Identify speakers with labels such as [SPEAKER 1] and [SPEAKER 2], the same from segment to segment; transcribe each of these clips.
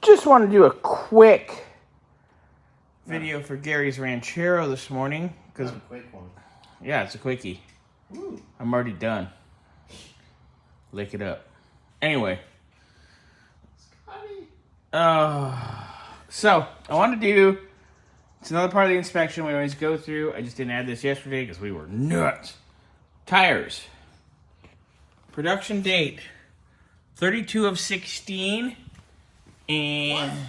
[SPEAKER 1] just want to do a quick video for Gary's Ranchero this morning.
[SPEAKER 2] That's a quick one.
[SPEAKER 1] Yeah, it's a quickie.
[SPEAKER 2] Ooh.
[SPEAKER 1] I'm already done. Lick it up. Anyway. So, I want to do... It's another part of the inspection we always go through. I just didn't add this yesterday because we were nuts. Tires. Production date. 32 of 16. And... What?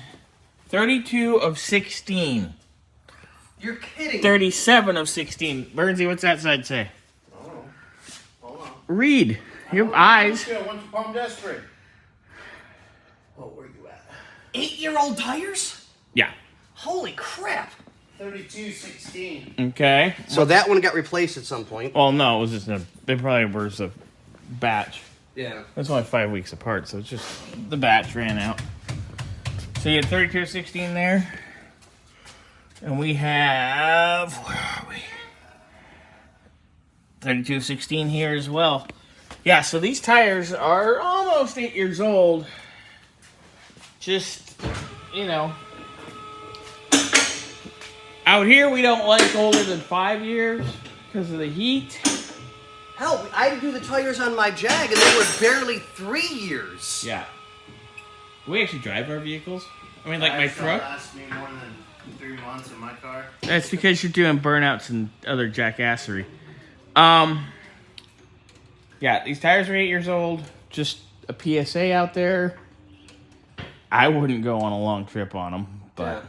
[SPEAKER 1] 32 of 16.
[SPEAKER 2] You're kidding.
[SPEAKER 1] 37 of 16. Bernsey, what's that side say?
[SPEAKER 2] Oh, hold on.
[SPEAKER 1] Read. You have eyes.
[SPEAKER 2] What's Palm Desperate? Oh, where you at?
[SPEAKER 3] 8-year-old tires?
[SPEAKER 1] Yeah.
[SPEAKER 3] Holy crap.
[SPEAKER 2] 3216.
[SPEAKER 1] Okay.
[SPEAKER 3] So that one got replaced at some point.
[SPEAKER 1] Well, no, it was just they probably were a batch.
[SPEAKER 3] Yeah.
[SPEAKER 1] It's only 5 weeks apart, so it's just the batch ran out. So you had 32 of 16 there. And we have, where are we? 32 of 16 here as well. Yeah, so these tires are almost 8 years old. Just, you know. Out here, we don't like older than 5 years because of the heat.
[SPEAKER 3] Hell, I had to do the tires on my Jag, and they were barely 3 years.
[SPEAKER 1] Yeah. Do we actually drive our vehicles? I mean, like my truck?
[SPEAKER 2] Last me more than 3 months in my car.
[SPEAKER 1] That's because you're doing burnouts and other jackassery. Yeah, these tires are 8 years old. Just a PSA out there. I wouldn't go on a long trip on them, but...
[SPEAKER 3] Yeah.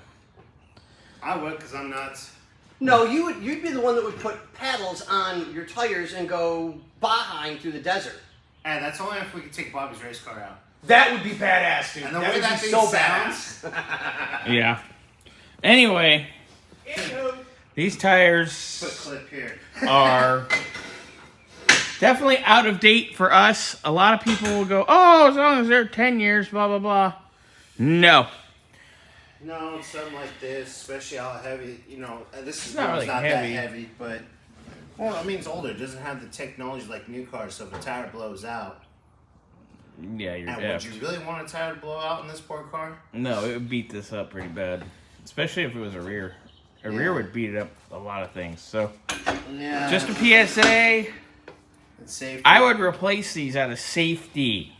[SPEAKER 2] I would, because I'm nuts.
[SPEAKER 3] No, you'd be the one that would put paddles on your tires and go Bahaing through the desert.
[SPEAKER 2] Hey, that's only if we could take Bobby's race car out.
[SPEAKER 3] That would be badass, dude.
[SPEAKER 2] And the
[SPEAKER 3] that
[SPEAKER 2] way
[SPEAKER 3] would
[SPEAKER 2] that
[SPEAKER 3] be
[SPEAKER 2] thing
[SPEAKER 3] so
[SPEAKER 2] sounds.
[SPEAKER 3] badass.
[SPEAKER 1] Yeah. Anyway, these tires
[SPEAKER 2] Put clip here.
[SPEAKER 1] are definitely out of date for us. A lot of people will go, oh, as long as they're 10 years, blah, blah, blah. No.
[SPEAKER 2] No, it's something like this, especially how heavy, you know, this is
[SPEAKER 1] not really
[SPEAKER 2] not
[SPEAKER 1] heavy.
[SPEAKER 2] that heavy, but, well, I mean, it's older. It doesn't have the technology like new cars, so if a tire blows out,
[SPEAKER 1] Yeah, you're
[SPEAKER 2] and
[SPEAKER 1] effed.
[SPEAKER 2] would you really want a tire to blow out in this poor car?
[SPEAKER 1] No, it would beat this up pretty bad. Especially if it was a rear. A rear would beat it up a lot of things. So,
[SPEAKER 2] Yeah.
[SPEAKER 1] just a PSA.
[SPEAKER 2] It's safe.
[SPEAKER 1] I would replace these out of safety.